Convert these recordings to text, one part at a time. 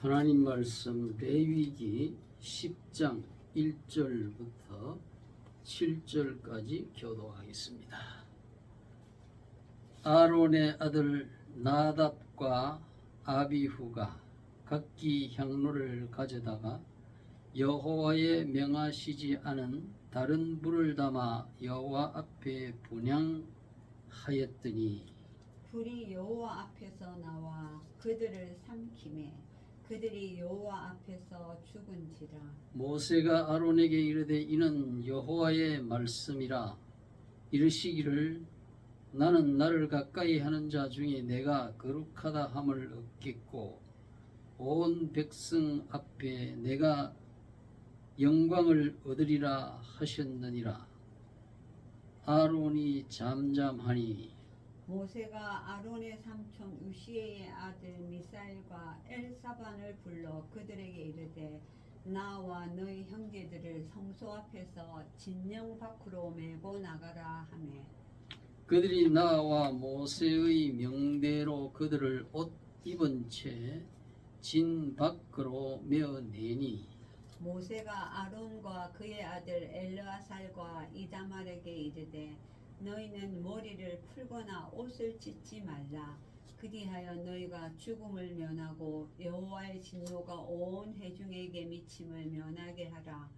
하나님 말씀 레위기 10장 1절부터 7절까지 교도하겠습니다. 아론의 아들 나답과 아비후가 각기 향로를 가져다가 여호와의 명하시지 않은 다른 불을 담아 여호와 앞에 분향하였더니 불이 여호와 앞에서 나와 그들을 삼키매 그들이 여호와 앞에서 죽은지라. 모세가 아론에게 이르되 이는 여호와의 말씀이라. 이르시기를 나는 나를 가까이 하는 자 중에 내가 거룩하다 함을 얻겠고 온 백성 앞에 내가 영광을 얻으리라 하셨느니라. 아론이 잠잠하니 모세가 아론의 삼촌 우시에의 아들 미사엘과 엘사반을 불러 그들에게 이르되 나와 너희 형제들을 성소 앞에서 진영 밖으로 메고 나가라 하매 그들이 나와 모세의 명대로 그들을 옷 입은 채 진 밖으로 메어내니 모세가 아론과 그의 아들 엘르아살과 이다말에게 이르되 너희는 머리를 풀거나 옷을 찢지 말라. 그리하여 너희가 죽음을 면하고 여호와의 진노가 온 회중에게 미침을 면하게 하라.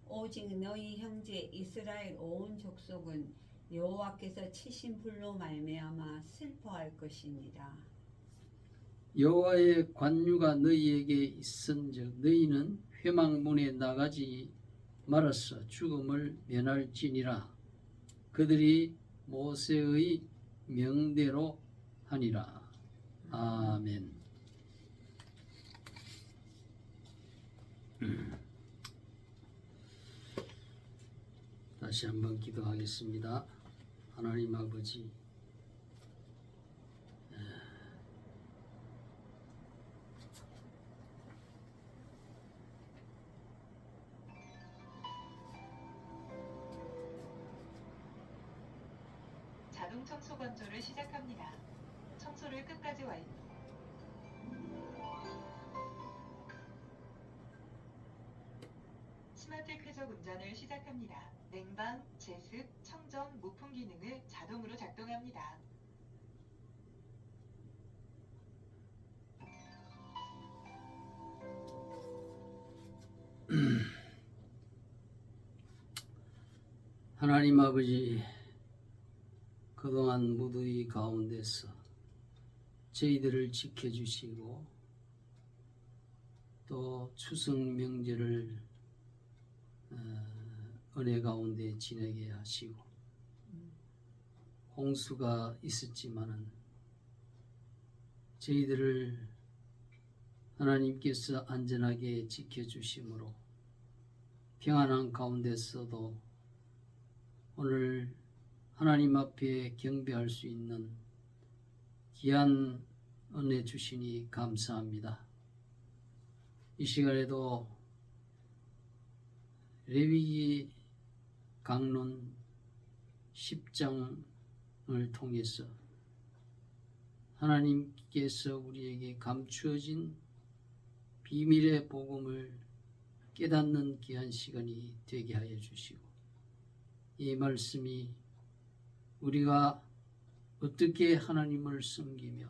오직 너희 형제 이스라엘 온 족속은 여호와께서 치신 불로 말미암아 슬퍼할 것이니라. 여호와의 관유가 너희에게 있은즉 너희는 회막문에 나가지 말아서 죽음을 면할지니라. 그들이 모세의 명대로 하니라. 아멘. 다시 한번 기도하겠습니다. 하나님 아버지, 자동 청소 건조를 시작합니다. 청소를 끝까지 완료. 스마트 쾌적 운전을 시작합니다. 냉방, 제습, 청정, 무풍 기능을 자동으로 작동합니다. 하나님 아버지, 그동안 무더위 가운데서 저희들을 지켜주시고 또 추석 명절을 은혜 가운데 지내게 하시고 홍수가 있었지만은 저희들을 하나님께서 안전하게 지켜주심으로 평안한 가운데서도 오늘 하나님 앞에 경배할 수 있는 귀한 은혜 주시니 감사합니다. 이 시간에도 레위기 강론 10장을 통해서 하나님께서 우리에게 감추어진 비밀의 복음을 깨닫는 귀한 시간이 되게 하여 주시고 이 말씀이 우리가 어떻게 하나님을 섬기며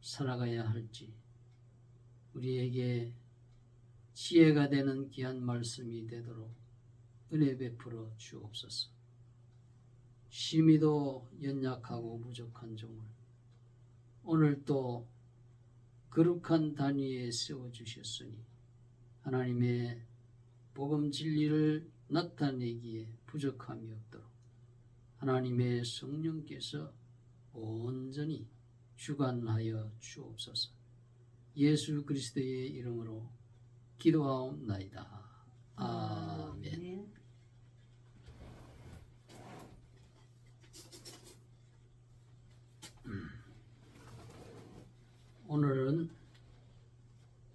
살아가야 할지 우리에게 지혜가 되는 귀한 말씀이 되도록 은혜 베풀어 주옵소서. 심히도 연약하고 부족한 종을 오늘 또 거룩한 단위에 세워주셨으니 하나님의 복음 진리를 나타내기에 부족함이 없도록 하나님의 성령께서 온전히 주관하여 주옵소서. 예수 그리스도의 이름으로 기도하옵나이다. 아멘. 오늘은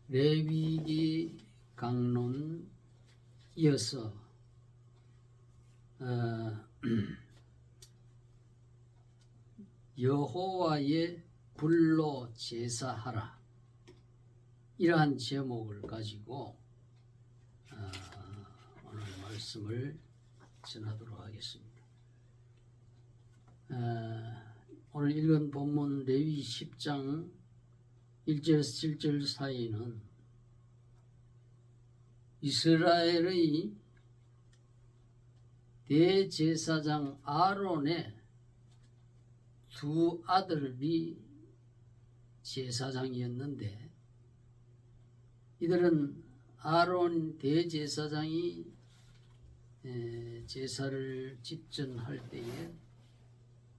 레위기 강론 이어서 여호와의 불로 제사하라 이러한 제목을 가지고 오늘 말씀을 전하도록 하겠습니다. 오늘 읽은 본문 레위 10장 1절에서 7절 사이는 이스라엘의 대제사장 아론의 두 아들이 제사장이었는데, 이들은 아론 대제사장이 제사를 집전할 때에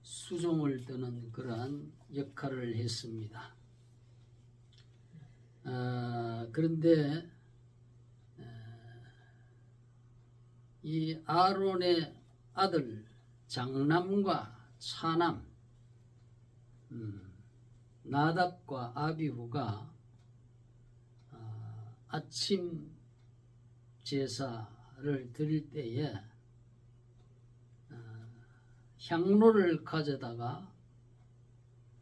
수종을 드는 그러한 역할을 했습니다. 그런데 이 아론의 아들 장남과 차남 나답과 아비후가 아침 제사를 드릴 때에 향로를 가져다가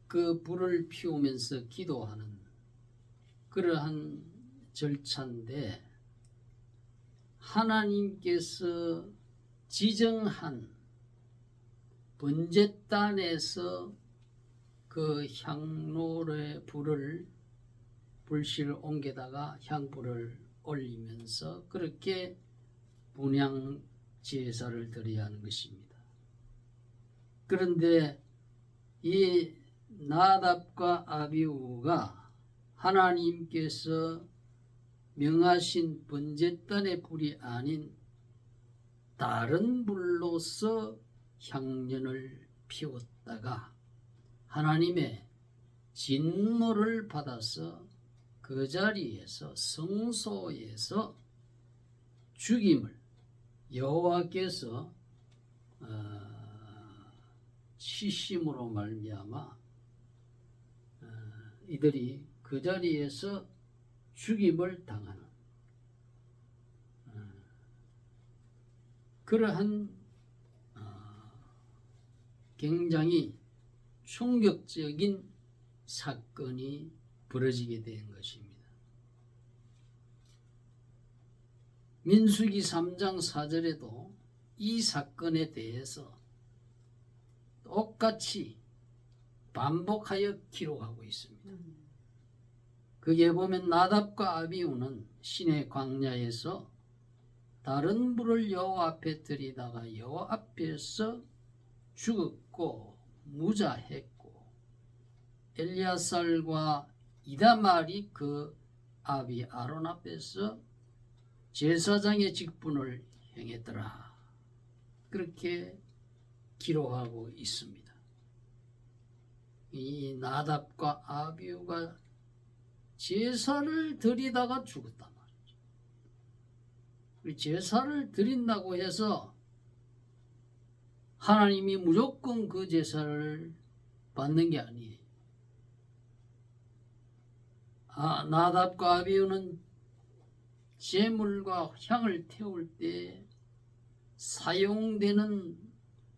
그 불을 피우면서 기도하는 그러한 절차인데, 하나님께서 지정한 번제단에서 그 향로의 불을 불실 옮겨다가 향불을 올리면서 그렇게 분향 제사를 드려야 하는 것입니다. 그런데 이 나답과 아비후가 하나님께서 명하신 번제단의 불이 아닌 다른 불로서 향년을 피웠다가 하나님의 진노를 받아서 그 자리에서 성소에서 죽임을 여호와께서 치심으로 말미암아 이들이 그 자리에서 죽임을 당하는 그러한 굉장히 충격적인 사건이 벌어지게 된 것입니다. 민수기 3장 4절에도 이 사건에 대해서 똑같이 반복하여 기록하고 있습니다. 거기에 보면 나답과 아비후는 시내 광야에서 다른 불을 여호와 앞에 들이다가 여호와 앞에서 죽었고 무자했고, 엘리야살과 이다말이 그 아비 아론 앞에서 제사장의 직분을 행했더라. 그렇게 기록하고 있습니다. 이 나답과 아비후가 제사를 드리다가 죽었단 말이죠. 제사를 드린다고 해서 하나님이 무조건 그 제사를 받는 게 아니에요. 나답과 아비후는 제물과 향을 태울 때 사용되는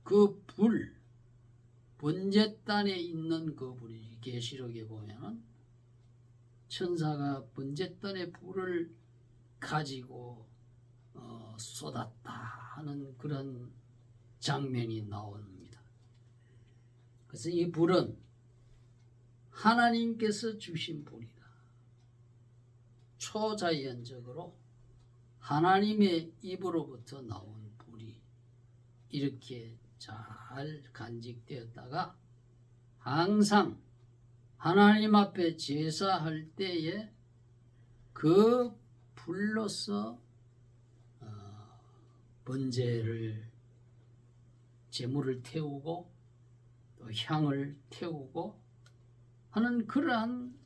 그 불, 번제단에 있는 그 불이, 계시록에 보면은 천사가 번제단의 불을 가지고 쏟았다 하는 그런 장면이 나옵니다. 그래서 이 불은 하나님께서 주신 불이다. 초자연적으로 하나님의 입으로부터 나온 불이 이렇게 잘 간직되었다가 항상 하나님 앞에 제사할 때에 그 불로서 번제를 제물을 태우고 또 향을 태우고 하는 그러한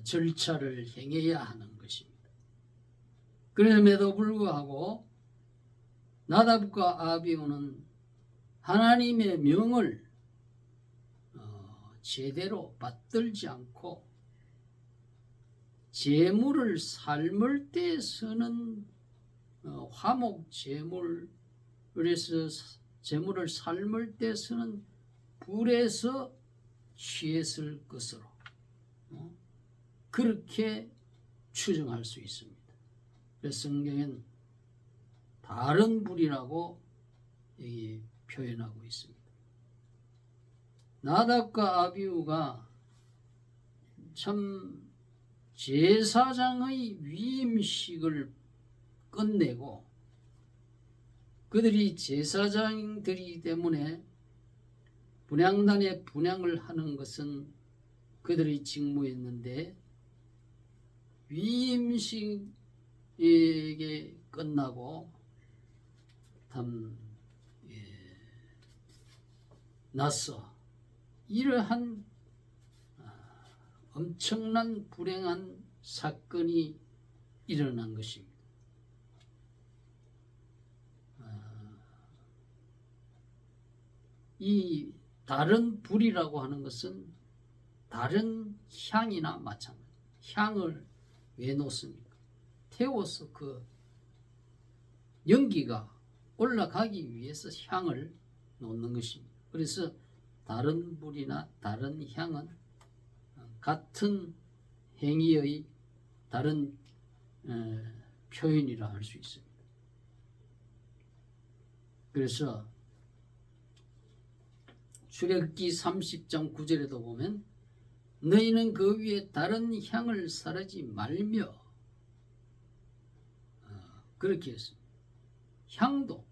절차를 행해야 하는 것입니다. 그럼에도 불구하고 나답과 아비후는 하나님의 명을 제대로 받들지 않고 제물을 삶을 때 쓰는 화목 제물에서 제물을 삶을 때 쓰는 불에서 취했을 것으로 그렇게 추정할 수 있습니다. 그래서 성경엔 다른 불이라고 여기 표현하고 있습니다. 나답과 아비후가 참 제사장의 위임식을 끝내고 그들이 제사장들이기 때문에 분향단에 분향을 하는 것은 그들의 직무였는데 위임식이 끝나고 참 나서 이러한 엄청난 불행한 사건이 일어난 것입니다. 이 다른 불이라고 하는 것은 다른 향이나 마찬가지. 향을 왜 놓습니까? 태워서 그 연기가 올라가기 위해서 향을 놓는 것입니다. 그래서 다른 불이나 다른 향은 같은 행위의 다른 표현이라 할 수 있습니다. 그래서 출애굽기 30장 9절에도 보면 너희는 그 위에 다른 향을 사르지 말며 그렇게 했습니다. 향도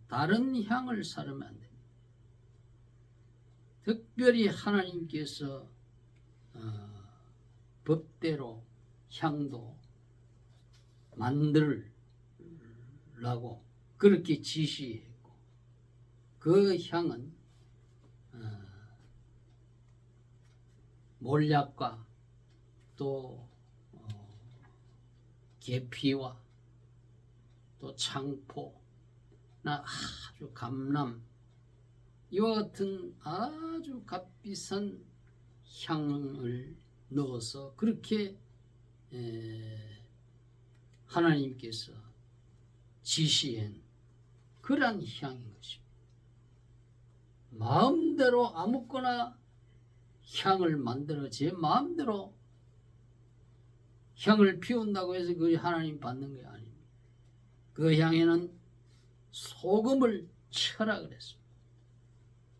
다른 향을 사르면 안 됩니다. 특별히 하나님께서 법대로 향도 만들라고 그렇게 지시했고 그 향은 몰약과 또 계피와 또 창포나 아주 감람 이와 같은 아주 값비싼 향을 넣어서 그렇게 하나님께서 지시한 그러한 향인 것입니다. 마음대로 아무거나 향을 만들어 제 마음대로 향을 피운다고 해서 그 하나님 받는 게 아닙니다. 그 향에는 소금을 쳐라 그랬습니다.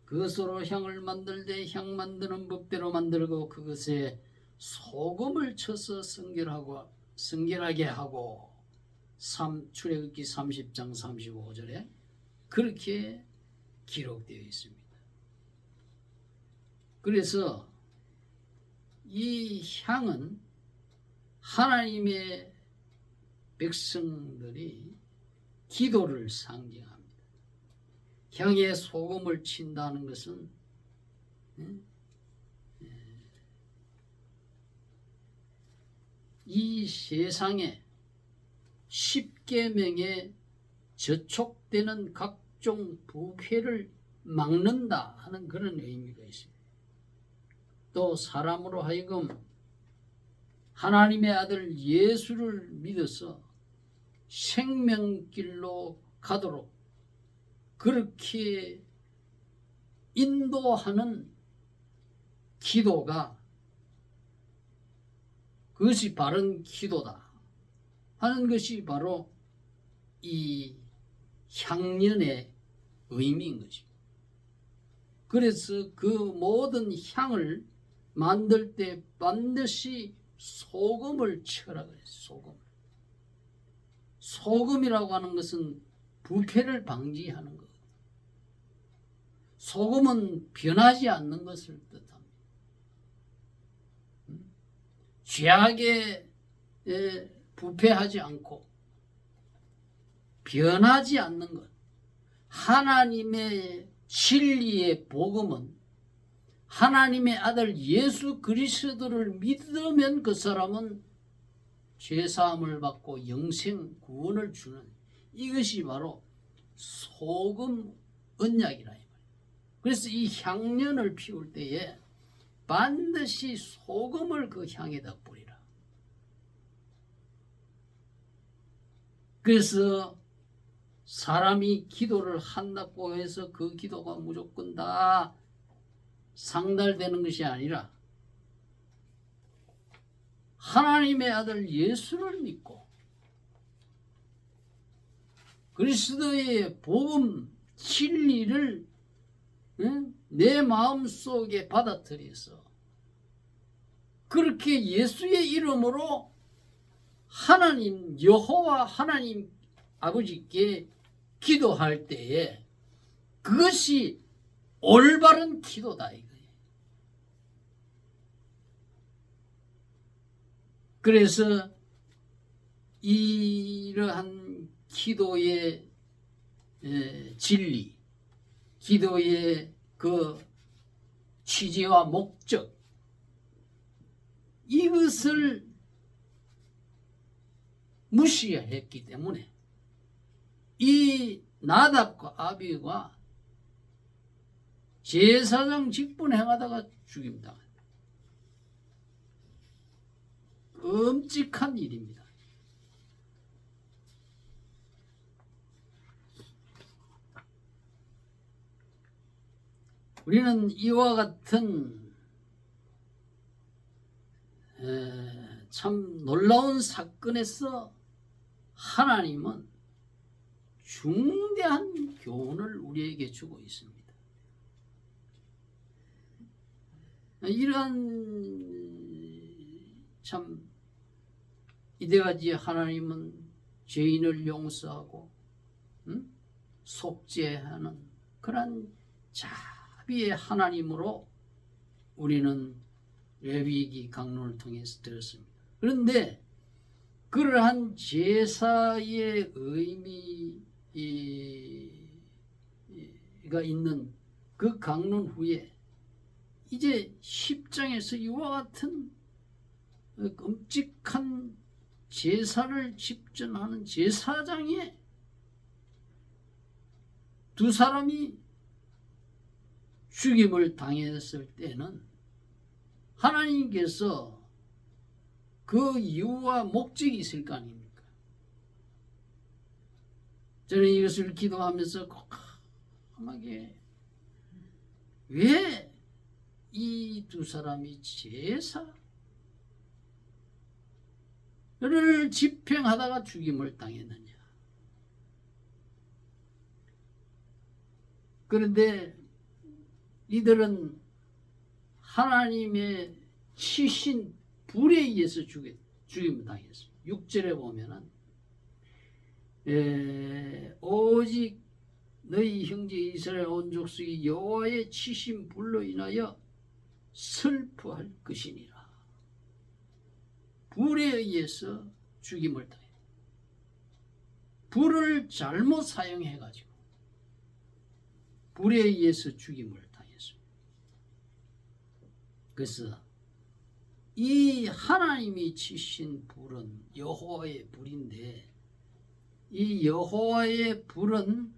그것으로 향을 만들 때 향 만드는 법대로 만들고 그것에 소금을 쳐서 성결하게 하고 출애굽기 30장 35절에 그렇게 기록되어 있습니다. 그래서 이 향은 하나님의 백성들이 기도를 상징합니다. 향에 소금을 친다는 것은 이 세상에 십계명에 저촉되는 각종 부패를 막는다 하는 그런 의미가 있습니다. 또 사람으로 하여금 하나님의 아들 예수를 믿어서 생명길로 가도록 그렇게 인도하는 기도가 그것이 바른 기도다 하는 것이 바로 이 향연의 의미인 것입니다. 그래서 그 모든 향을 만들 때 반드시 소금을 쳐라 그랬어요. 소금이라고 하는 것은 부패를 방지하는 것. 소금은 변하지 않는 것을 뜻합니다. 죄악에 부패하지 않고 변하지 않는 것. 하나님의 진리의 복음은 하나님의 아들 예수 그리스도를 믿으면 그 사람은 죄사함을 받고 영생 구원을 주는 이것이 바로 소금 언약이라. 그래서 이 향연을 피울 때에 반드시 소금을 그 향에다 뿌리라. 그래서 사람이 기도를 한다고 해서 그 기도가 무조건 다 상달되는 것이 아니라 하나님의 아들 예수를 믿고 그리스도의 복음 진리를 내 마음속에 받아들여서 그렇게 예수의 이름으로 하나님 여호와 하나님 아버지께 기도할 때에 그것이 올바른 기도다 이거예요. 그래서 이러한 기도의 진리, 기도의 그 취지와 목적, 이것을 무시했기 때문에 이 나답과 아비가 제사장 직분 행하다가 죽임당한 끔찍한 일입니다. 우리는 이와 같은 참 놀라운 사건에서 하나님은 중대한 교훈을 우리에게 주고 있습니다. 이러한 참 이때까지 하나님은 죄인을 용서하고 속죄하는 그런 자비의 하나님으로 우리는 레위기 강론을 통해서 들었습니다. 그런데 그러한 제사의 의미가 있는 그 강론 후에 이제 10장에서 이와 같은 끔찍한 제사를 집전하는 제사장에 두 사람이 죽임을 당했을 때는 하나님께서 그 이유와 목적이 있을 거 아닙니까? 저는 이것을 기도하면서 꼼꼼하게 왜 이 두 사람이 제사를 집행하다가 죽임을 당했느냐? 그런데 이들은 하나님의 치신 불에 의해서 죽임을 당했습니다. 6절에 보면은 오직 너희 형제 이스라엘 온 족속이 여호와의 치신 불로 인하여 슬퍼할 것이니라. 불에 의해서 죽임을 당해. 불을 잘못 사용해가지고 불에 의해서 죽임을 당했습니다. 그래서 이 하나님이 치신 불은 여호와의 불인데 이 여호와의 불은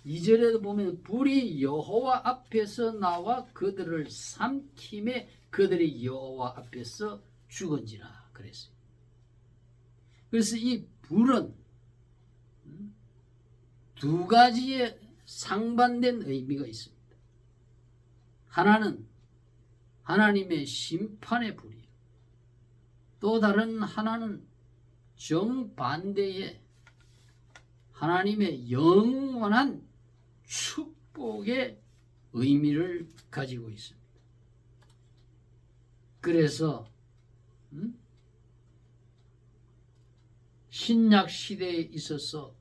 2절에도 보면 불이 여호와 앞에서 나와 그들을 삼킴에 그들이 여호와 앞에서 죽은지라 그랬어요. 그래서 이 불은 두 가지의 상반된 의미가 있습니다. 하나는 하나님의 심판의 불이에요. 또 다른 하나는 정반대의 하나님의 영원한 축복의 의미를 가지고 있습니다. 그래서 신약 시대에 있어서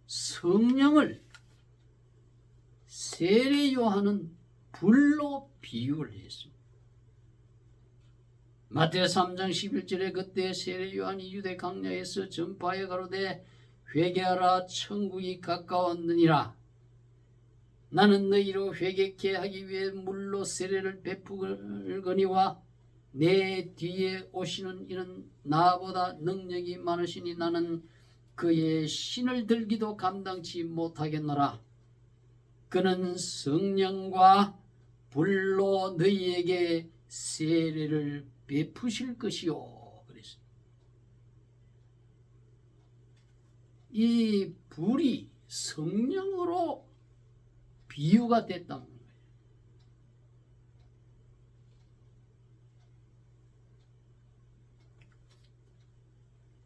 성령을 세례 요한은 불로 비유를 했습니다. 마태오 3장 11절에 그때 세례 요한이 유대 강야에서 전파하여 가로되 회개하라 천국이 가까웠느니라. 나는 너희로 회개케 하기 위해 물로 세례를 베푸거니와 내 뒤에 오시는 이는 나보다 능력이 많으시니 나는 그의 신을 들기도 감당치 못하겠노라. 그는 성령과 불로 너희에게 세례를 베푸실 것이요. 그랬어요. 이 불이 성령으로 비유가 됐다는 거예요.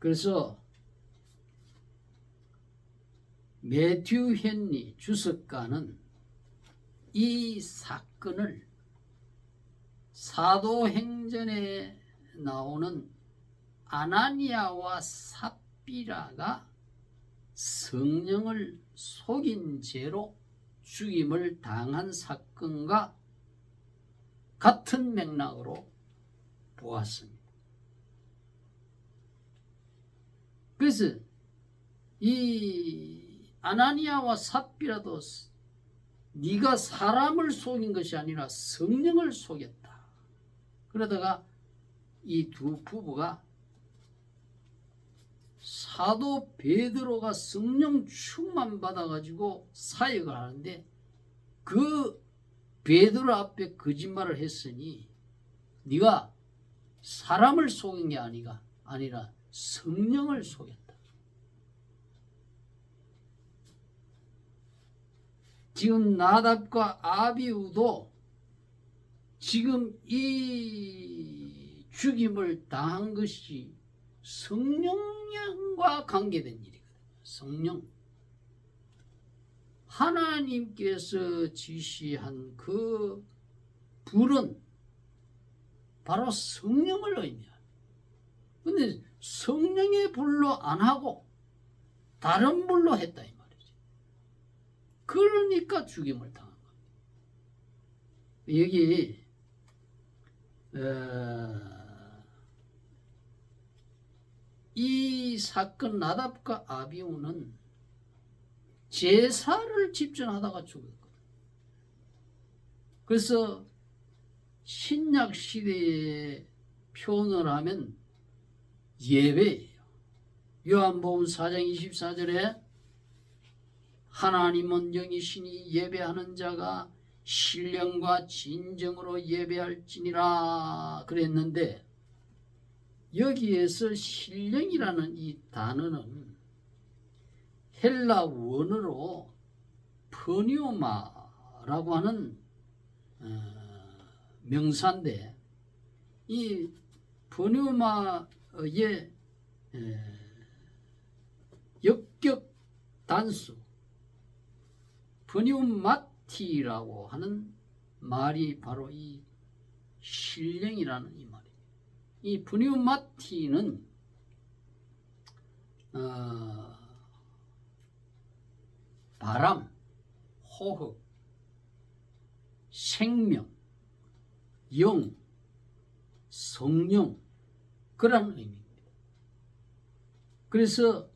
그래서 매튜 헨리 주석가는 이 사건을 사도행전에 나오는 아나니아와 삽비라가 성령을 속인 죄로 죽임을 당한 사건과 같은 맥락으로 보았습니다. 그래서 이 아나니아와 삽비라도 네가 사람을 속인 것이 아니라 성령을 속였다. 그러다가 이 두 부부가 사도 베드로가 성령 충만 받아가지고 사역을 하는데 그 베드로 앞에 거짓말을 했으니 네가 사람을 속인 게 아니라 성령을 속였다. 지금 나답과 아비후도 지금 이 죽임을 당한 것이 성령과 관계된 일이거든요. 성령. 하나님께서 지시한 그 불은 바로 성령을 의미합니다. 근데 성령의 불로 안 하고 다른 불로 했다 이 말이지. 그러니까 죽임을 당한 겁니다. 여기 이 사건 나답과 아비후는 제사를 집전하다가 죽었거든. 그래서 신약 시대에 표현을 하면 예배예요. 요한복음 4장 24절에 하나님은 영이시니 예배하는 자가 신령과 진정으로 예배할지니라 그랬는데 여기에서 신령이라는 이 단어는 헬라 원어로 퍼뉴마라고 하는 명사인데 이 퍼뉴마의 역격 단수 퍼뉴마티라고 하는 말이 바로 이 신령이라는 이 말이에요. 이 퍼뉴마티는 바람, 호흡, 생명, 영, 성령 그런 의미입니다. 그래서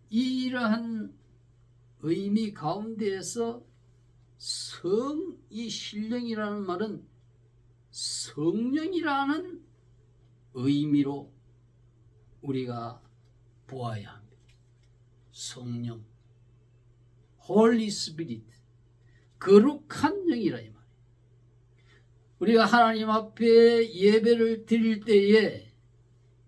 이러한 의미 가운데에서 이 신령이라는 말은 성령이라는 의미로 우리가 보아야 합니다. 성령, Holy Spirit, 거룩한 영이라 이 말이에요. 우리가 하나님 앞에 예배를 드릴 때에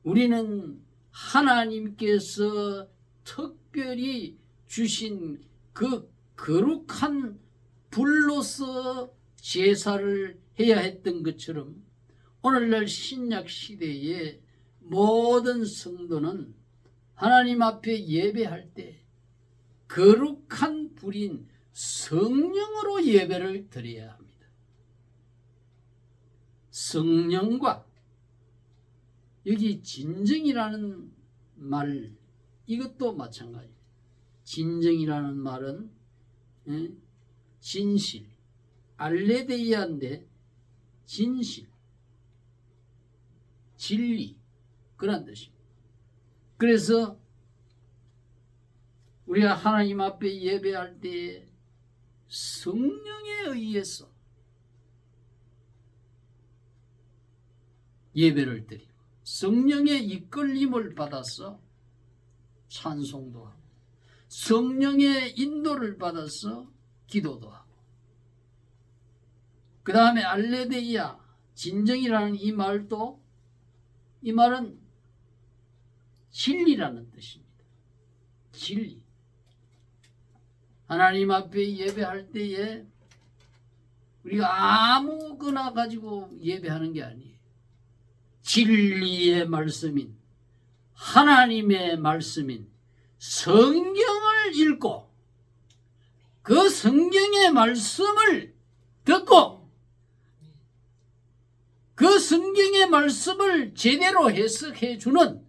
우리는 하나님께서 특별히 주신 그 거룩한 불로서 제사를 해야 했던 것처럼 오늘날 신약 시대의 모든 성도는 하나님 앞에 예배할 때 거룩한 불인 성령으로 예배를 드려야 합니다. 성령과 여기 진정이라는 말 이것도 마찬가지입니다. 진정이라는 말은 진실, 알레데이아인데 진실, 진리 그런 뜻입니다. 그래서 우리가 하나님 앞에 예배할 때 성령에 의해서 예배를 드리고 성령의 이끌림을 받아서 찬송도 하고 성령의 인도를 받아서 기도도 하고 그 다음에 알레데이아 진정이라는 이 말도 이 말은 진리라는 뜻입니다. 진리. 하나님 앞에 예배할 때에 우리가 아무거나 가지고 예배하는 게 아니에요. 진리의 말씀인 하나님의 말씀인 성경을 읽고 그 성경의 말씀을 듣고 그 성경의 말씀을 제대로 해석해 주는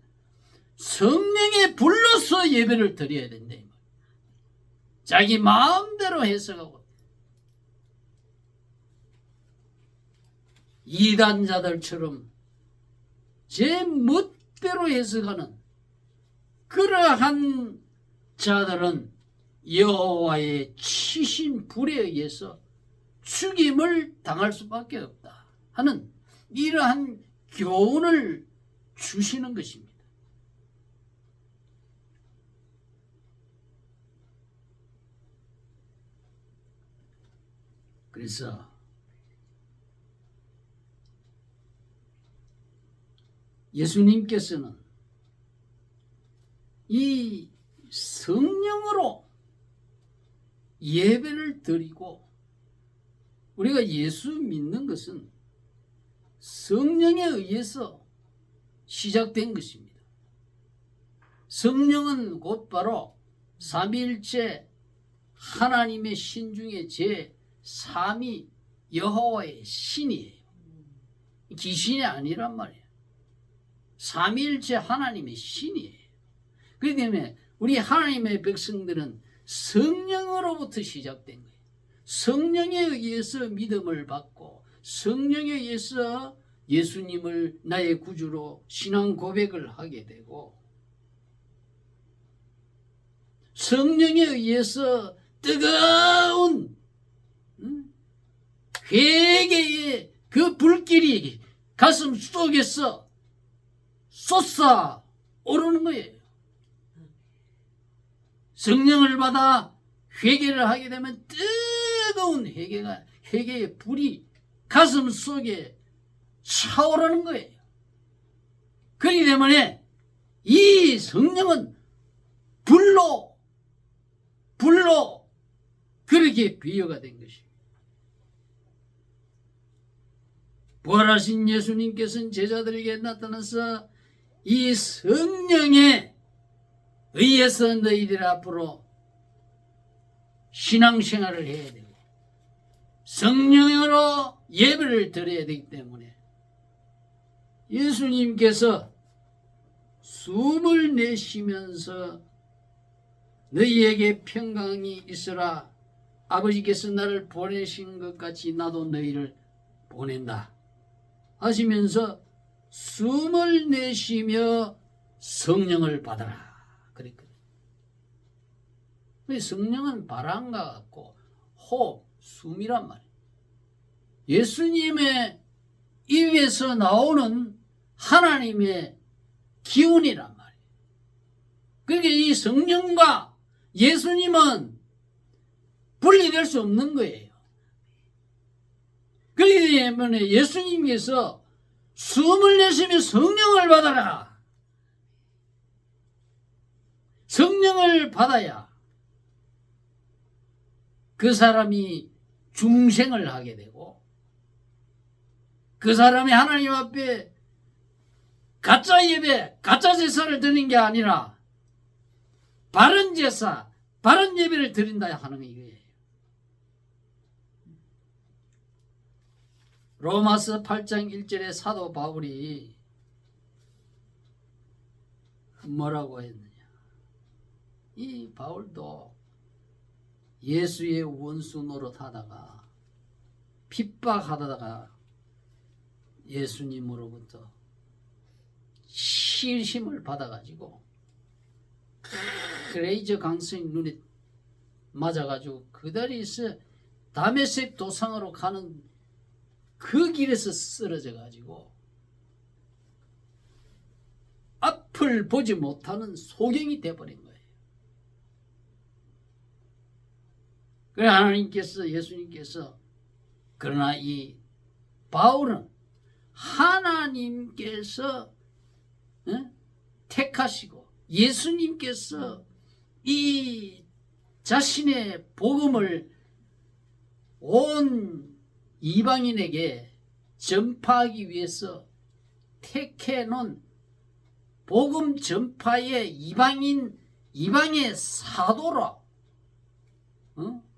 성령의 불로서 예배를 드려야 된다. 자기 마음대로 해석하고 이단자들처럼 제 멋대로 해석하는 그러한 자들은 여호와의 치신 불에 의해서 죽임을 당할 수밖에 없다 하는 이러한 교훈을 주시는 것입니다. 그래서 예수님께서는 이 성령으로 예배를 드리고 우리가 예수 믿는 것은 성령에 의해서 시작된 것입니다. 성령은 곧바로 삼위일체 하나님의 신 중에 제3위 여호와의 신이에요. 귀신이 아니란 말이에요. 삼위일체 하나님의 신이에요. 그렇기 때문에 우리 하나님의 백성들은 성령으로부터 시작된 거예요. 성령에 의해서 믿음을 받고 성령에 의해서 예수님을 나의 구주로 신앙 고백을 하게 되고 성령에 의해서 뜨거운 회개의 그 불길이 가슴 속에서 솟아 오르는 거예요. 성령을 받아 회개를 하게 되면 뜨거운 회개의 불이 가슴 속에 차오르는 거예요. 그렇기 때문에 이 성령은 불로 그렇게 비유가 된 것입니다. 부활하신 예수님께서는 제자들에게 나타나서 이 성령에 의해서 너희들 앞으로 신앙생활을 해야 되고 성령으로 예배를 드려야 되기 때문에 예수님께서 숨을 내쉬면서 너희에게 평강이 있으라 아버지께서 나를 보내신 것 같이 나도 너희를 보낸다 하시면서 숨을 내쉬며 성령을 받아라 그랬거든요. 성령은 바람과 같고 호흡, 숨이란 말이에요. 예수님의 입에서 나오는 하나님의 기운이란 말이에요. 그러니까 이 성령과 예수님은 분리될 수 없는 거예요. 그렇기 때문에 예수님께서 숨을 내쉬며 성령을 받아라. 성령을 받아야 그 사람이 중생을 하게 되고 그 사람이 하나님 앞에 가짜 예배, 가짜 제사를 드리는 게 아니라 바른 제사, 바른 예배를 드린다 하는 이거예요. 로마서 8장 1절에 사도 바울이 뭐라고 했느냐. 이 바울도 예수의 원수 노릇하다가 핍박하다가 예수님으로부터 시심을 받아가지고 레이저 강성이 눈에 맞아가지고 그다리에서 다메섹 도상으로 가는 그 길에서 쓰러져가지고 앞을 보지 못하는 소경이 돼버린 거예요. 그래 하나님께서 예수님께서 그러나 이 바울은 하나님께서 택하시고 예수님께서 이 자신의 복음을 온 이방인에게 전파하기 위해서 택해 놓은 복음 전파의 이방의 사도라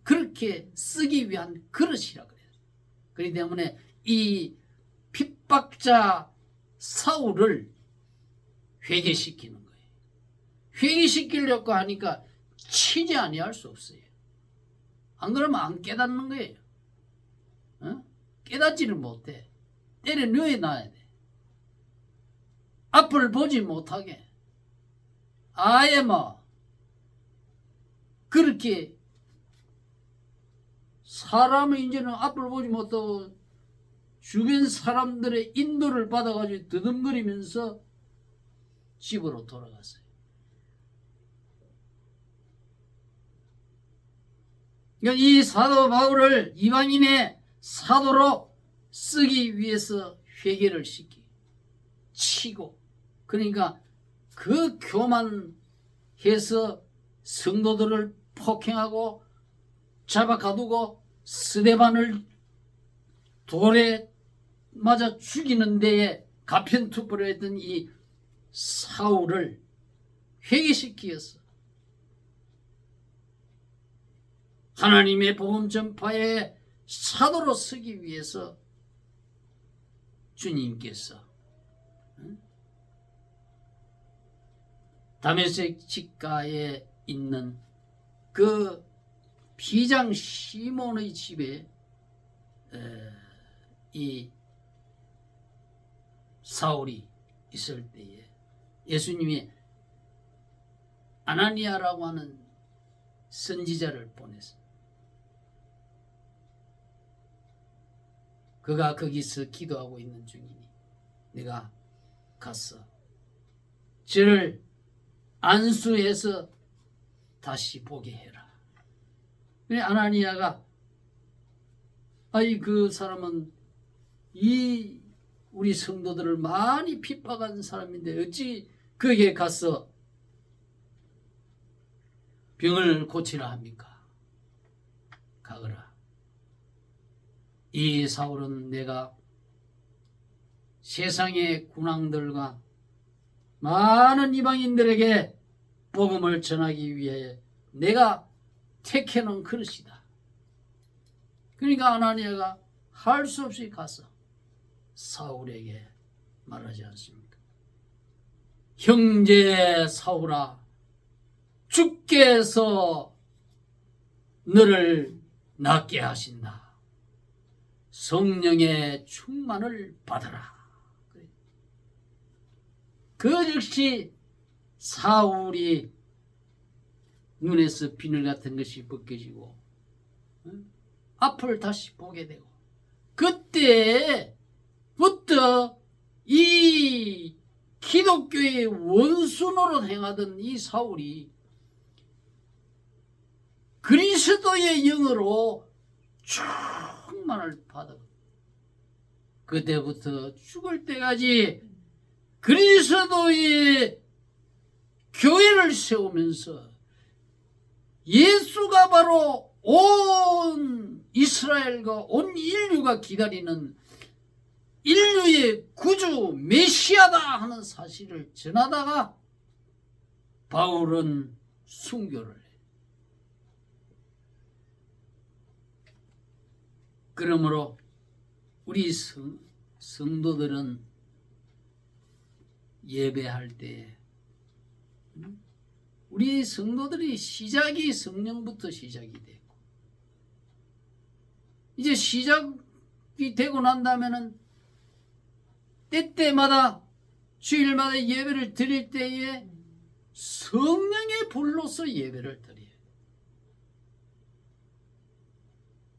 그렇게 쓰기 위한 그릇이라 그래요. 그렇기 때문에 이 핍박자 사울을 회개시키는 거예요. 회개시키려고 하니까 치지 아니할 수 없어요. 안 그러면 안 깨닫는 거예요. 깨닫지를 못해. 때려 누워놔야 돼. 앞을 보지 못하게. 아예 뭐 그렇게 사람은 이제는 앞을 보지 못하고 주변 사람들의 인도를 받아가지고 드듬거리면서 집으로 돌아갔어요. 그러니까 이 사도 바울을 이방인의 사도로 쓰기 위해서 회개를 시키고 치고 그러니까 그 교만해서 성도들을 폭행하고 잡아가두고 스데반을 돌에 맞아 죽이는 데에 가편투표를 했던 이 사울을 회개시키었어. 하나님의 복음 전파의 사도로 서기 위해서 주님께서 다메섹 직가에 있는 그 비장 시몬의 집에 이 사울이 있을 때에 예수님이 아나니아라고 하는 선지자를 보냈어요. 그가 거기서 기도하고 있는 중이니 내가 가서 저를 안수해서 다시 보게 해라. 그래 아나니아가 아이 그 사람은 이 우리 성도들을 많이 핍박한 사람인데 어찌 거기에 가서 병을 고치라 합니까? 가거라. 이 사울은 내가 세상의 군왕들과 많은 이방인들에게 복음을 전하기 위해 내가 택해놓은 그릇이다. 그러니까 아나니아가 할 수 없이 가서 사울에게 말하지 않습니까? 형제 사울아, 주께서 너를 낫게 하신다. 성령의 충만을 받아라. 그 즉시 사울이 눈에서 비늘 같은 것이 벗겨지고 앞을 다시 보게 되고 그때부터 이 기독교의 원수 노릇 행하던 이 사울이 그리스도의 영으로 충만을 받아 그때부터 죽을 때까지 그리스도의 교회를 세우면서 예수가 바로 온 이스라엘과 온 인류가 기다리는 인류의 구주 메시아다 하는 사실을 전하다가 바울은 순교를 해. 그러므로 우리 성도들은 예배할 때 우리 성도들이 시작이 성령부터 시작이 되고 이제 시작이 되고 난 다음에는 때때마다 주일마다 예배를 드릴 때에 성령의 불로서 예배를 드려요.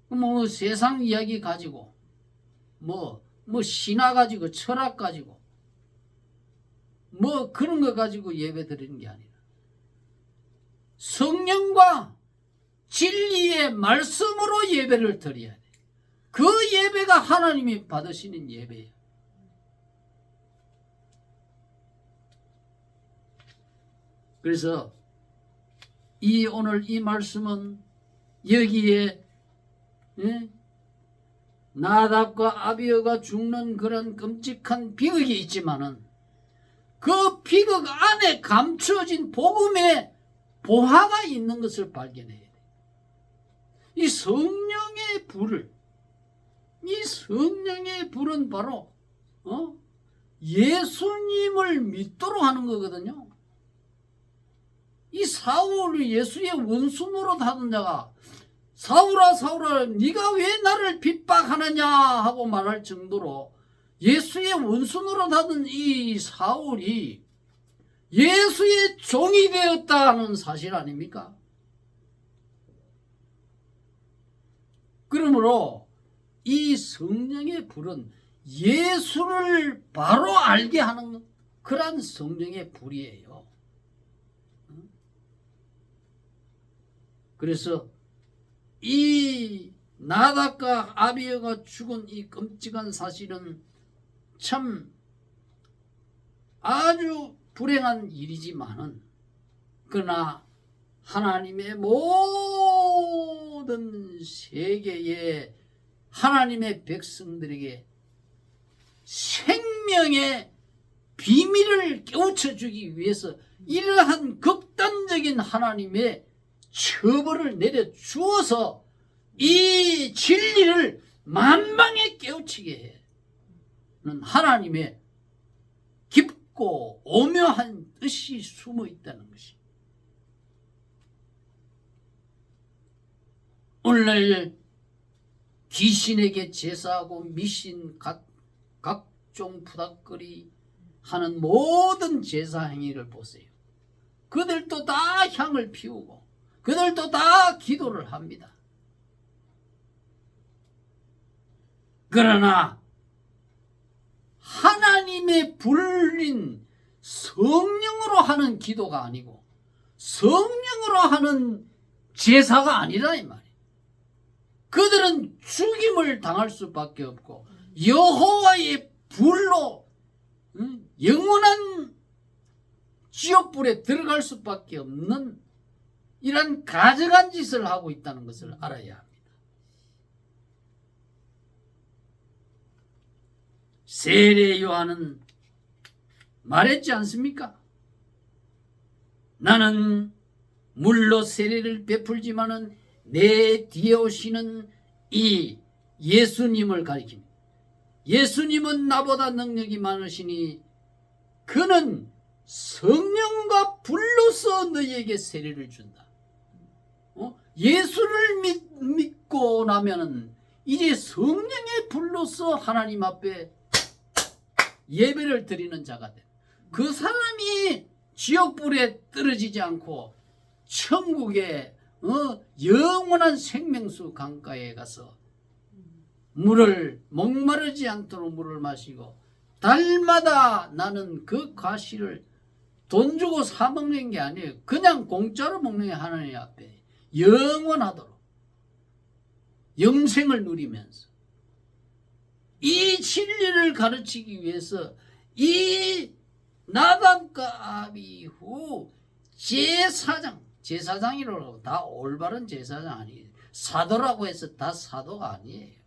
뭐 세상 이야기 가지고 뭐 신화 가지고 철학 가지고 뭐 그런 거 가지고 예배 드리는 게 아니라 성령과 진리의 말씀으로 예배를 드려야 돼. 그 예배가 하나님이 받으시는 예배예요. 그래서 오늘 이 말씀은 여기에 나답과 아비어가 죽는 그런 끔찍한 비극이 있지만은 그 비극 안에 감추어진 복음의 보화가 있는 것을 발견해야 돼. 이 성령의 불을, 이 성령의 불은 바로 예수님을 믿도록 하는 거거든요. 이 사울을 예수의 원수 노릇하던 자가 사울아 사울아 네가 왜 나를 핍박하느냐 하고 말할 정도로 예수의 원수 노릇하던 이 사울이 예수의 종이 되었다는 사실 아닙니까? 그러므로 이 성령의 불은 예수를 바로 알게 하는 그런 성령의 불이에요. 그래서 이 나답과 아비여가 죽은 이 끔찍한 사실은 참 아주 불행한 일이지만은 그러나 하나님의 모든 세계의 하나님의 백성들에게 생명의 비밀을 깨우쳐 주기 위해서 이러한 극단적인 하나님의 처벌을 내려 주어서 이 진리를 만방에 깨우치게 해는 하나님의 깊고 오묘한 뜻이 숨어 있다는 것이. 오늘날 귀신에게 제사하고 미신 각종 푸닥거리 하는 모든 제사 행위를 보세요. 그들도 다 향을 피우고 그들도 다 기도를 합니다. 그러나 하나님의 불린 성령으로 하는 기도가 아니고 성령으로 하는 제사가 아니라 이 말이에요. 그들은 죽임을 당할 수밖에 없고 여호와의 불로 영원한 지옥불에 들어갈 수밖에 없는 이런 가증한 짓을 하고 있다는 것을 알아야 합니다. 세례 요한은 말했지 않습니까? 나는 물로 세례를 베풀지만은 내 뒤에 오시는 이 예수님을 가리킵니다. 예수님은 나보다 능력이 많으시니 그는 성령과 불로서 너희에게 세례를 준다. 예수를 믿고 나면은 이제 성령의 불로서 하나님 앞에 예배를 드리는 자가 돼. 그 사람이 지옥불에 떨어지지 않고 천국의 영원한 생명수 강가에 가서 물을 목마르지 않도록 물을 마시고 달마다 나는 그 과실을 돈 주고 사 먹는 게 아니에요. 그냥 공짜로 먹는 게 하나님 앞에 영원하도록 영생을 누리면서 이 진리를 가르치기 위해서 이 나답과 아비후 제사장이라고 다 올바른 제사장 아니에요. 사도라고 해서 다 사도가 아니에요.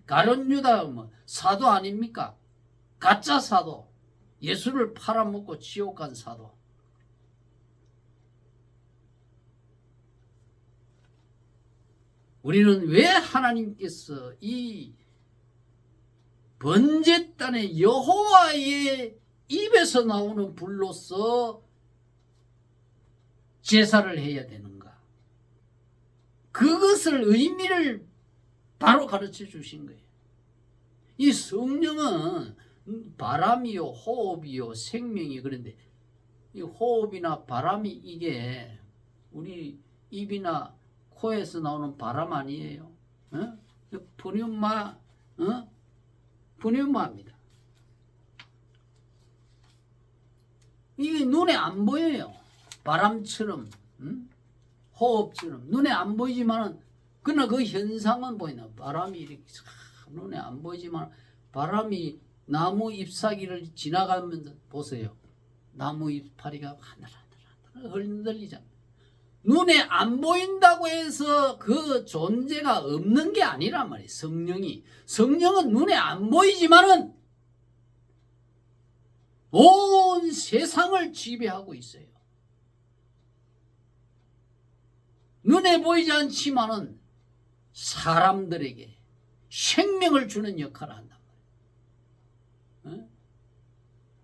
가룟 유다 사도 아닙니까? 가짜 사도, 예수를 팔아먹고 지옥 간 사도. 우리는 왜 하나님께서 이 번제단의 여호와의 입에서 나오는 불로서 제사를 해야 되는가? 그것을 의미를 바로 가르쳐 주신 거예요. 이 성령은 바람이요 호흡이요 생명이. 그런데 이 호흡이나 바람이 이게 우리 입이나 코에서 나오는 바람 아니에요. 푸뉴마입니다. 이게 눈에 안 보여요. 바람처럼, 호흡처럼 눈에 안 보이지만 그러나 그 현상은 보이나. 바람이 이렇게 눈에 안 보이지만 바람이 나무 잎사귀를 지나가면서 보세요. 나무 잎파리가 하늘하늘 흔들리잖아요. 눈에 안 보인다고 해서 그 존재가 없는 게 아니란 말이에요. 성령은 눈에 안 보이지만은 온 세상을 지배하고 있어요. 눈에 보이지 않지만은 사람들에게 생명을 주는 역할을 한단 말이에요.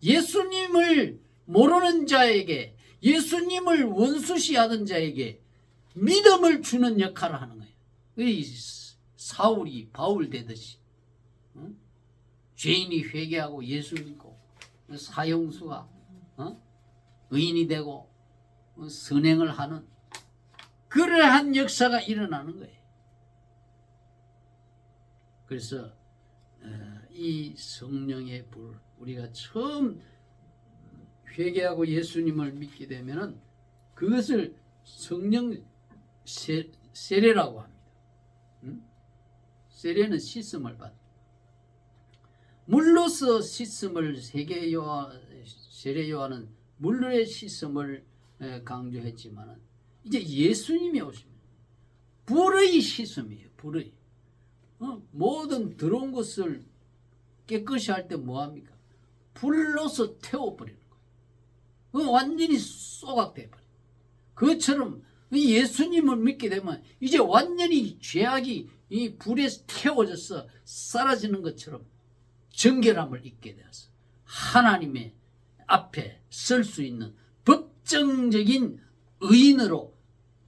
예수님을 모르는 자에게, 예수님을 원수시하던 자에게 믿음을 주는 역할을 하는 거예요. 이 사울이 바울 되듯이 죄인이 회개하고 예수 믿고 사형수가 의인이 되고 선행을 하는 그러한 역사가 일어나는 거예요. 그래서 이 성령의 불, 우리가 처음 회개하고 예수님을 믿게 되면은 그것을 성령 세례라고 합니다. 세례는 씻음을 받는, 물로서 씻음을 세례 요한은 물의 씻음을 강조했지만은 이제 예수님이 오시면 불의 씻음이에요. 불의 모든 더러운 것을 깨끗이 할 때 뭐합니까? 불로서 태워버리는 거예요. 완전히 쏘각돼 버려요. 그것처럼 예수님을 믿게 되면 이제 완전히 죄악이 이 불에 태워져서 사라지는 것처럼 정결함을 잊게 되어서 하나님의 앞에 설 수 있는 법정적인 의인으로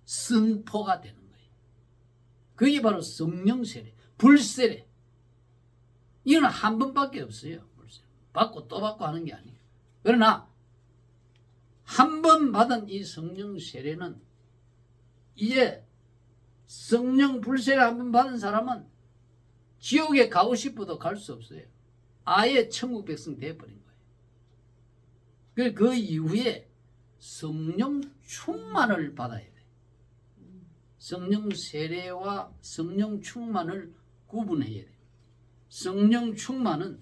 선포가 되는 거예요. 그게 바로 성령 세례, 불세례. 이건 한 번밖에 없어요. 불세례. 받고 또 받고 하는 게 아니에요. 그러나 한 번 받은 이 성령 세례는 이제 성령 불세례 한 번 받은 사람은 지옥에 가고 싶어도 갈 수 없어요. 아예 천국 백성 되어버린 거예요. 그 이후에 성령 충만을 받아야 돼. 성령 세례와 성령 충만을 구분해야 돼. 성령 충만은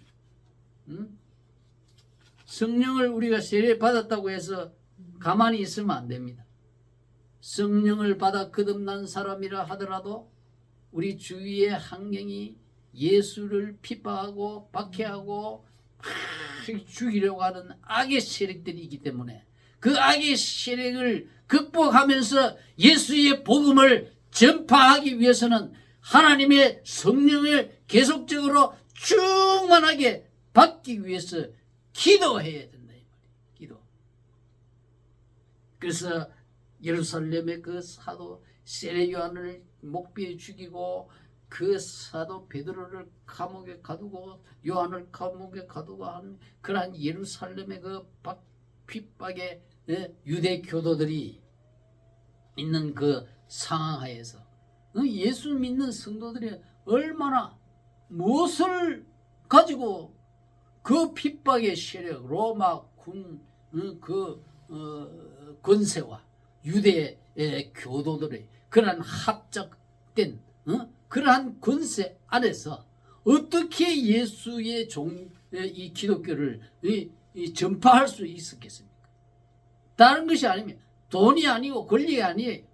성령을 우리가 세례 받았다고 해서 가만히 있으면 안 됩니다. 성령을 받아 거듭난 사람이라 하더라도 우리 주위의 환경이 예수를 핍박하고 박해하고 죽이려고 하는 악의 세력들이 있기 때문에 그 악의 세력을 극복하면서 예수의 복음을 전파하기 위해서는 하나님의 성령을 계속적으로 충만하게 받기 위해서 기도해야 된다. 기도. 그래서 예루살렘의 그 사도 세례 요한을 목베어 죽이고 그 사도 베드로를 감옥에 가두고 요한을 감옥에 가두고 한 그러한 예루살렘의 그 핍박의 유대 교도들이 있는 그 상황하에서 예수 믿는 성도들이 얼마나 무엇을 가지고 그 핍박의 세력, 로마 군 권세와 유대의 교도들의 그러한 합작된 그러한 권세 안에서 어떻게 예수의 이 기독교를 전파할 수 있었겠습니까? 다른 것이 아니면 돈이 아니고 권리가 아니에요.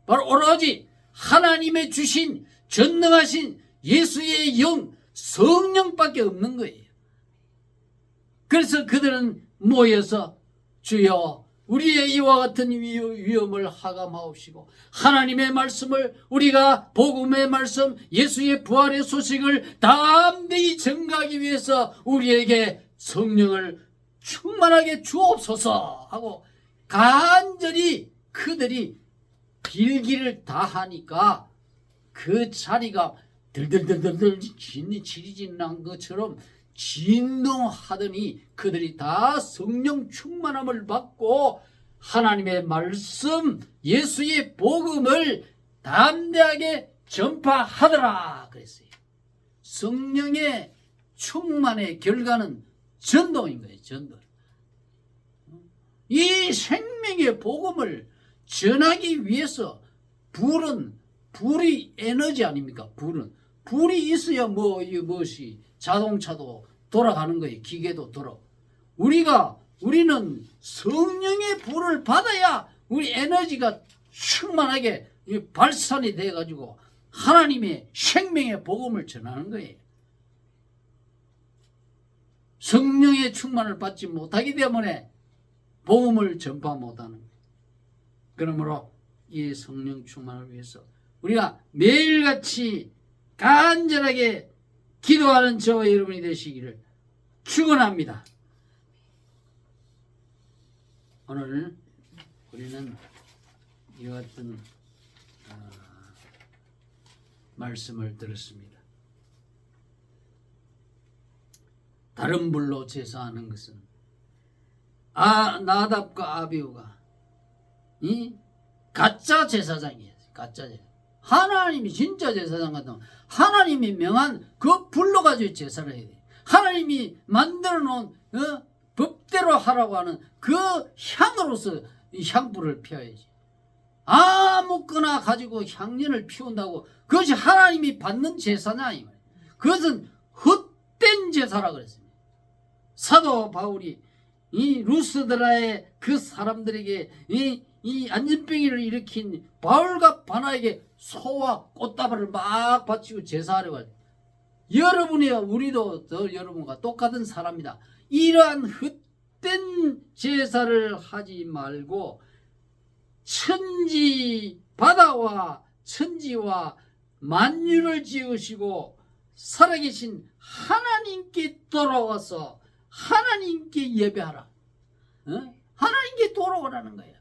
바로 오로지 하나님의 주신 전능하신 예수의 영 성령밖에 없는 거예요. 그래서 그들은 모여서 주여 우리의 이와 같은 위험을 하감하옵시고 하나님의 말씀을 우리가 복음의 말씀 예수의 부활의 소식을 담대히 전가하기 위해서 우리에게 성령을 충만하게 주옵소서 하고 간절히 그들이 빌기를 다 하니까 그 자리가 들들들들들 지리지난 것처럼 진동하더니 그들이 다 성령 충만함을 받고 하나님의 말씀 예수의 복음을 담대하게 전파하더라 그랬어요. 성령의 충만의 결과는 전도인 거예요. 전도. 이 생명의 복음을 전하기 위해서 불이 에너지 아닙니까? 불이 있어야 무엇이 자동차도 돌아가는 거예요. 기계도 돌아. 우리는 성령의 불을 받아야 우리 에너지가 충만하게 발산이 돼가지고 하나님의 생명의 복음을 전하는 거예요. 성령의 성령의 충만을 받지 못하기 때문에 복음을 전파 못하는 거예요. 그러므로 이 성령 충만을 위해서 우리가 매일같이 간절하게 기도하는 저와 여러분이 되시기를 축원합니다. 오늘 우리는 이와 같은 말씀을 들었습니다. 다른 불로 제사하는 것은 나답과 아비후가 이 가짜 제사장이에요. 가짜 제사. 하나님이 진짜 제사장 같으면 하나님이 명한 그 불로 가지고 제사를 해야 돼. 하나님이 만들어 놓은 법대로 하라고 하는 그 향으로서 이 향불을 피워야지. 아무거나 가지고 향연을 피운다고 그것이 하나님이 받는 제사냐 이 말이에요. 그것은 헛된 제사라 그랬습니다. 사도 바울이 이 루스드라의 그 사람들에게 이 안진병이를 일으킨 바울과 바나에게 소와 꽃다발을 막 바치고 제사하려고 할 때 여러분이요 우리도 여러분과 똑같은 사람이다. 이러한 헛된 제사를 하지 말고 천지 바다와 천지와 만유를 지으시고 살아계신 하나님께 돌아와서 하나님께 예배하라. 하나님께 돌아오라는 거예요.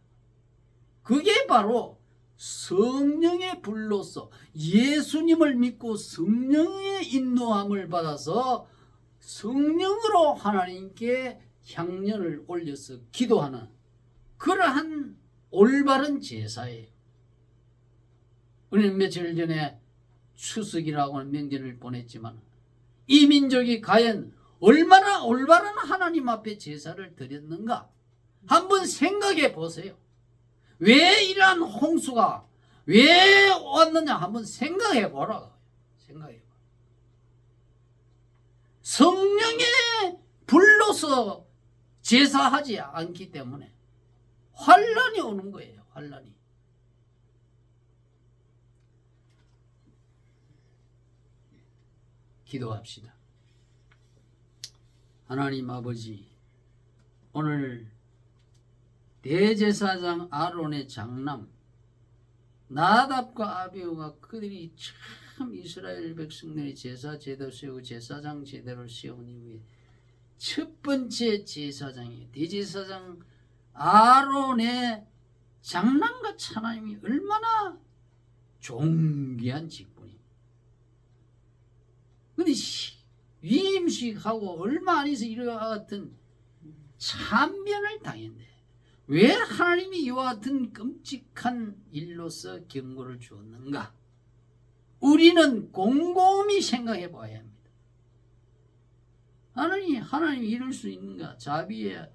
그게 바로 성령의 불로서 예수님을 믿고 성령의 인도함을 받아서 성령으로 하나님께 향연을 올려서 기도하는 그러한 올바른 제사예요. 우리는 며칠 전에 추석이라고 하는 명절을 보냈지만 이 민족이 과연 얼마나 올바른 하나님 앞에 제사를 드렸는가 한번 생각해 보세요. 왜 이러한 홍수가 왜 왔느냐 한번 생각해 보라. 생각해 봐. 성령의 불로서 제사하지 않기 때문에 환란이 오는 거예요. 환란이. 기도합시다. 하나님 아버지, 오늘 대제사장 아론의 장남 나답과 아비후가 그들이 참 이스라엘 백성들이 제사 제도 세우고 제사장 제대로 세운 이후에 첫 번째 제사장이에요. 대제사장 아론의 장남같이 하나님이 얼마나 존귀한 직분입니다. 그런데 위임식하고 얼마 안 있어 이와 같은 참변을 당했네. 왜 하나님이 이와 같은 끔찍한 일로서 경고를 주었는가? 우리는 곰곰이 생각해 봐야 합니다. 하나님이 이럴 수 있는가? 자비의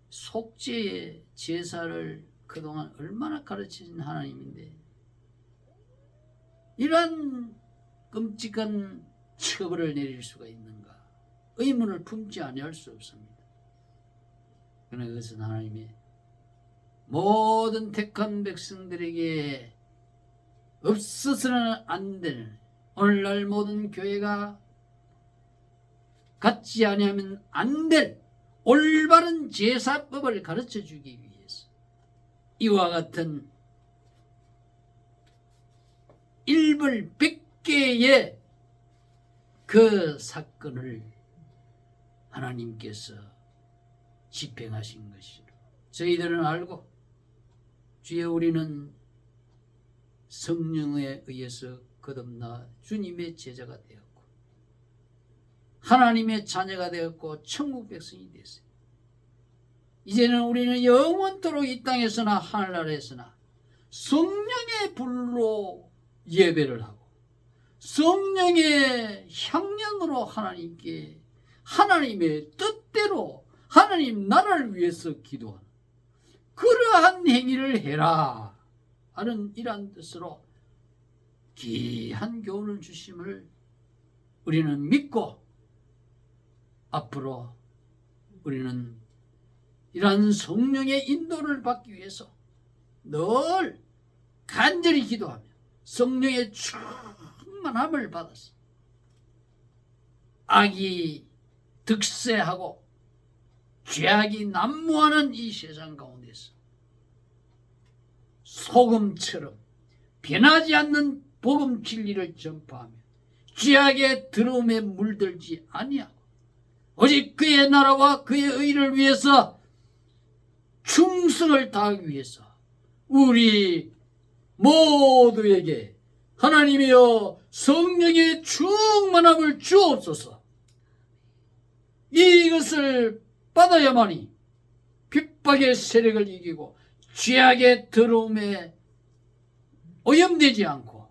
속죄의 제사를 그동안 얼마나 가르치신 하나님인데 이러한 끔찍한 처벌을 내릴 수가 있는가? 의문을 품지 아니할 수 없습니다. 그러나 그것은 하나님의 모든 택한 백성들에게 없어서는 안 되는 오늘날 모든 교회가 갖지 아니하면 안 될 올바른 제사법을 가르쳐주기 위해서 이와 같은 일벌백계의 그 사건을 하나님께서 집행하신 것이로 저희들은 알고 주여 우리는 성령에 의해서 거듭나 주님의 제자가 되었고 하나님의 자녀가 되었고 천국 백성이 되었어요. 이제는 우리는 영원토록 이 땅에서나 하늘나라에서나 성령의 불로 예배를 하고 성령의 향연으로 하나님께 하나님의 뜻대로 하나님 나라를 위해서 기도하는 그러한 행위를 해라 하는 이러한 뜻으로 귀한 교훈을 주심을 우리는 믿고 앞으로 우리는 이러한 성령의 인도를 받기 위해서 늘 간절히 기도하며 성령의 충만함을 받아서 악이 득세하고 죄악이 난무하는 이 세상 가운데서 소금처럼 변하지 않는 복음 진리를 전파하며 죄악의 더러움에 물들지 아니하고 오직 그의 나라와 그의 의를 위해서 충성을 다하기 위해서 우리 모두에게 하나님이여 성령의 충만함을 주옵소서. 이것을 받아야만이 핍박의 세력을 이기고 죄악의 더러움에 오염되지 않고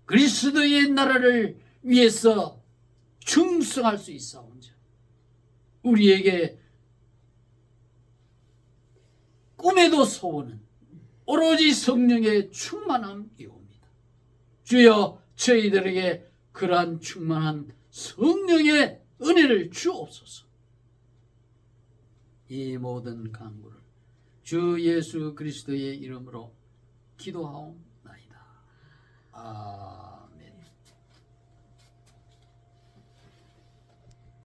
그리스도의 나라를 위해서 충성할 수 있사온즉 우리에게 꿈에도 소원은 오로지 성령의 충만함이옵니다. 주여 저희들에게 그러한 충만한 성령의 은혜를 주옵소서. 이 모든 간구를 주 예수 그리스도의 이름으로 기도하옵나이다. 아멘.